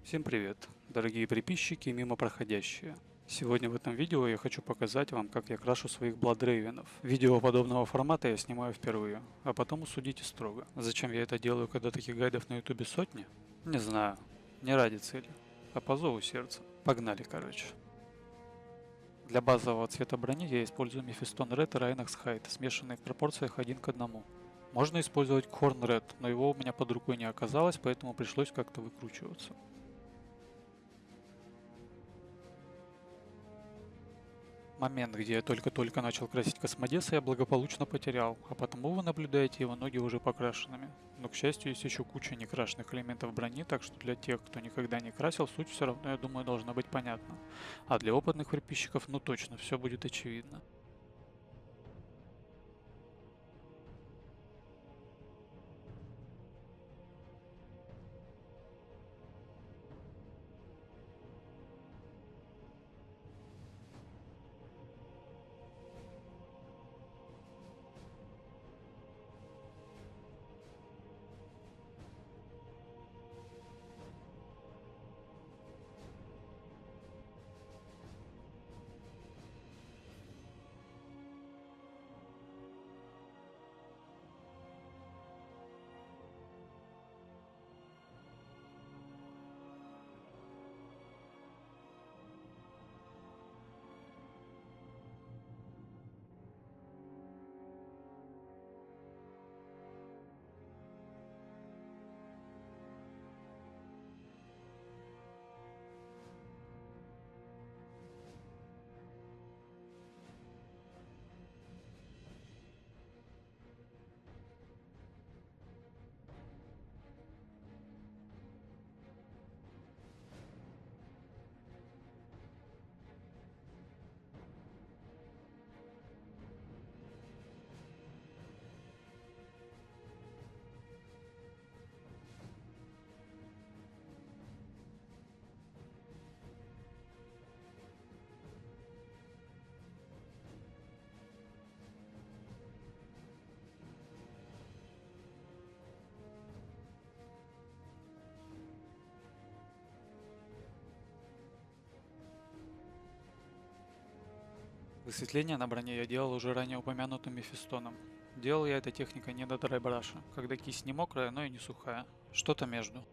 Всем привет, дорогие приписчики и мимо проходящие. Сегодня в этом видео я хочу показать вам, как я крашу своих Бладрейвенов. Видео подобного формата я снимаю впервые, а потом усудите строго. Зачем я это делаю, когда таких гайдов на ютубе сотни? Не знаю, не ради цели, а по зову сердца. Погнали, короче. Для базового цвета брони я использую Мефистон Red и Rhinox Hide, смешанные в пропорциях 1 к 1. Можно использовать Corn Red, но его у меня под рукой не оказалось, поэтому пришлось как-то выкручиваться. Момент, где я только-только начал красить Космодеса, я благополучно потерял, а потому вы наблюдаете его ноги уже покрашенными. Но, к счастью, есть еще куча некрашенных элементов брони, так что для тех, кто никогда не красил, суть все равно, я думаю, должна быть понятна. А для опытных приписчиков, ну точно, все будет очевидно. Высветление на броне я делал уже ранее упомянутым Мефистоном. Делал я этой техникой не до драйбраша, когда кисть не мокрая, но и не сухая. Что-то между.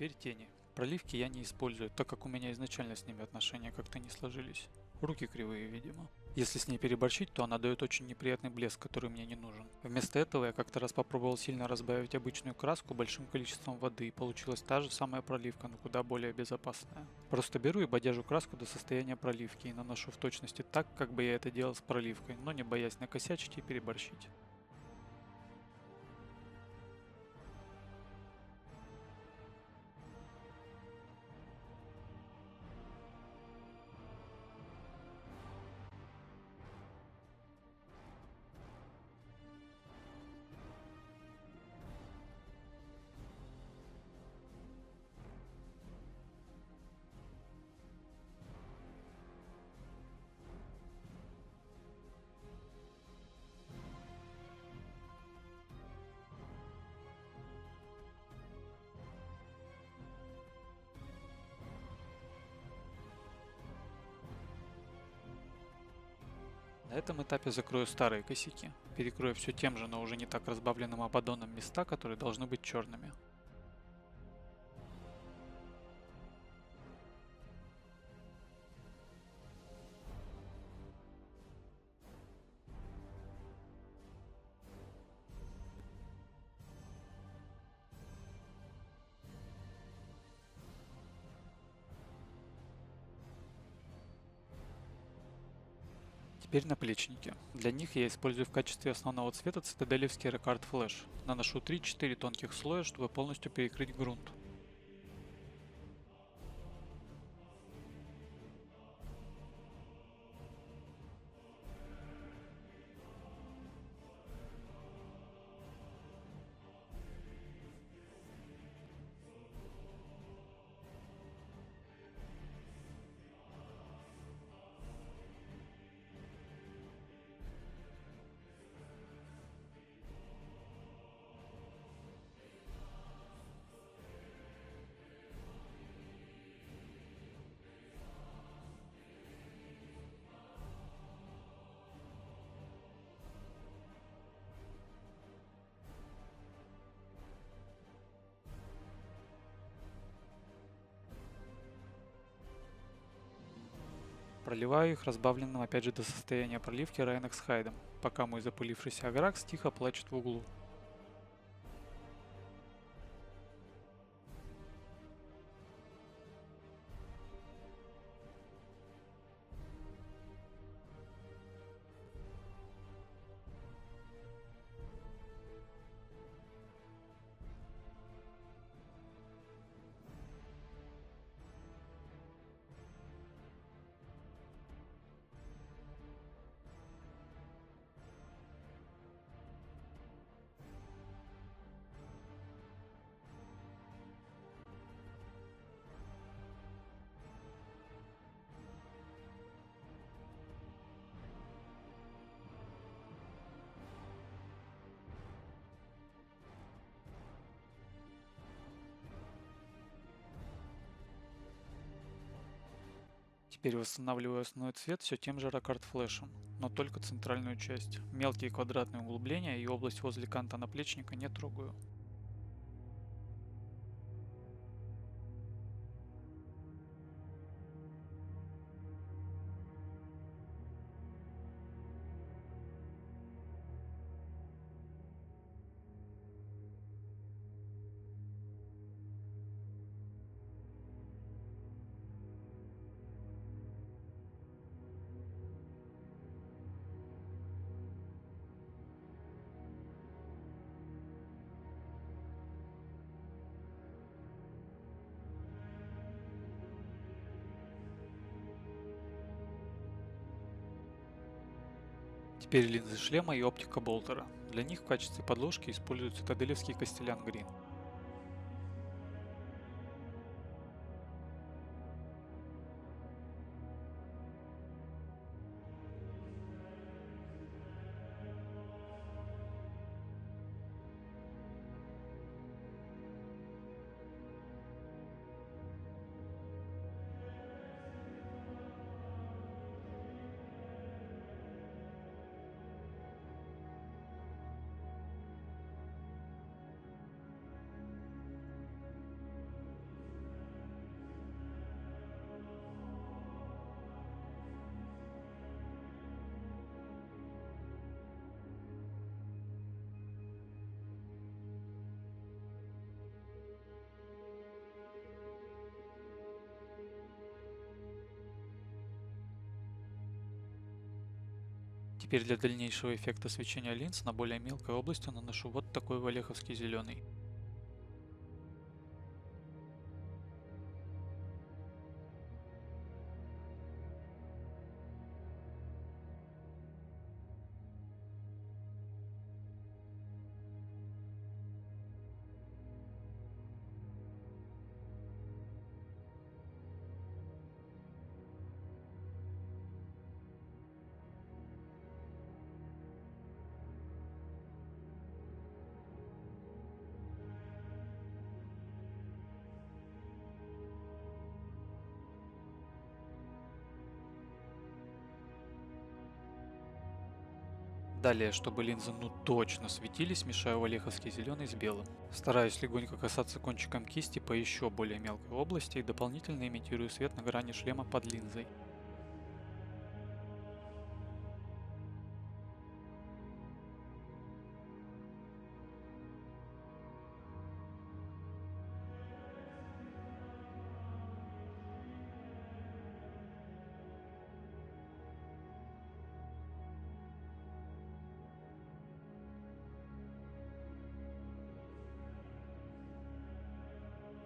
Теперь тени. Проливки я не использую, так как у меня изначально с ними отношения как-то не сложились. Руки кривые, видимо. Если с ней переборщить, то она дает очень неприятный блеск, который мне не нужен. Вместо этого я как-то раз попробовал сильно разбавить обычную краску большим количеством воды, и получилась та же самая проливка, но куда более безопасная. Просто беру и бодяжу краску до состояния проливки и наношу в точности так, как бы я это делал с проливкой, но не боясь накосячить и переборщить. На этом этапе закрою старые косяки, перекрою все тем же, но уже не так разбавленным абадоном места, которые должны быть черными. Теперь наплечники. Для них я использую в качестве основного цвета цитаделевский Ricard Flash. Наношу 3-4 тонких слоя, чтобы полностью перекрыть грунт. Проливаю их разбавленным опять же до состояния проливки Райнекс Хайдом, пока мой запылившийся агракс тихо плачет в углу. Теперь восстанавливаю основной цвет все тем же Ricard флешем, но только центральную часть. Мелкие квадратные углубления и область возле канта наплечника не трогаю. Теперь линзы шлема и оптика болтера. Для них в качестве подложки используют цитаделевский Кастелян Грин. Теперь для дальнейшего эффекта свечения линз на более мелкой области наношу вот такой валеховский зеленый. Далее, чтобы линзы ну точно светились, мешаю валеховский зеленый с белым. Стараюсь легонько касаться кончиком кисти по еще более мелкой области и дополнительно имитирую свет на грани шлема под линзой.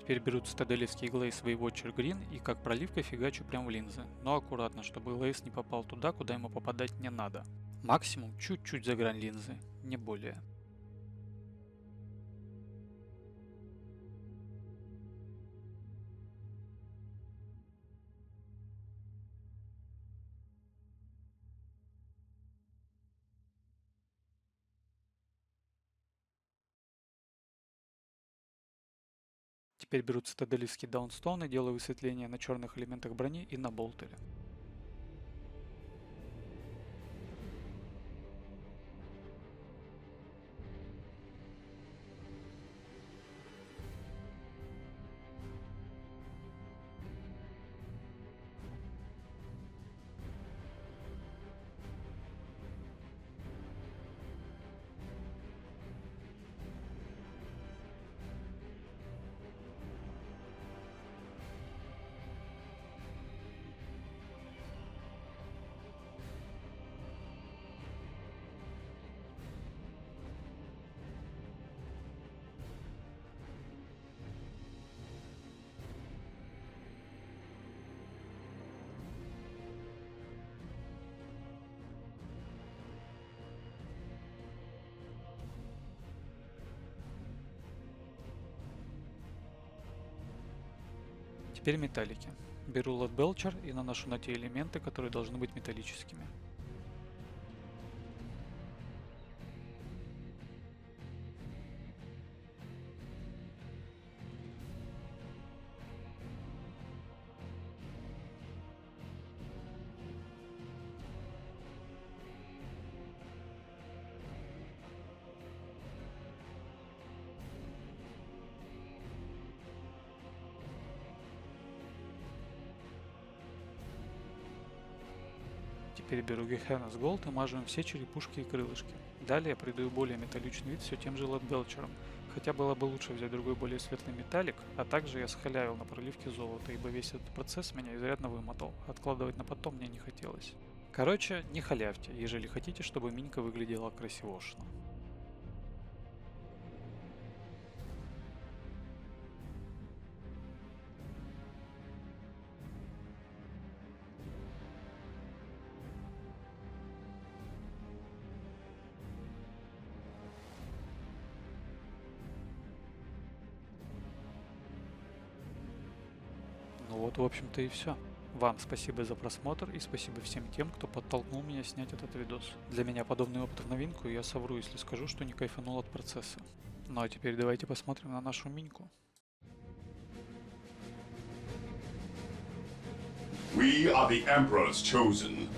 Теперь беру цитаделевский глейс Waywatcher Green и как проливкой фигачу прямо в линзы, но аккуратно, чтобы глейс не попал туда, куда ему попадать не надо. Максимум чуть-чуть за грань линзы, не более. Теперь беру цитаделевский даунстоун и делаю высветление на черных элементах брони и на болтере. Теперь металлики. Беру лот Белчер и наношу на те элементы, которые должны быть металлическими. Теперь беру Gehenna's Gold и мажу им все черепушки и крылышки. Далее придаю более металличный вид все тем же лот-белчером, хотя было бы лучше взять другой более светлый металлик, а также я схалявил на проливке золота, ибо весь этот процесс меня изрядно вымотал, откладывать на потом мне не хотелось. Короче, не халявьте, ежели хотите, чтобы минька выглядела красивошно. Ну вот, в общем-то и все. Вам спасибо за просмотр и спасибо всем тем, кто подтолкнул меня снять этот видос. Для меня подобный опыт в новинку, и я совру, если скажу, что не кайфанул от процесса. Ну а теперь давайте посмотрим на нашу миньку. We are the Emperor's chosen.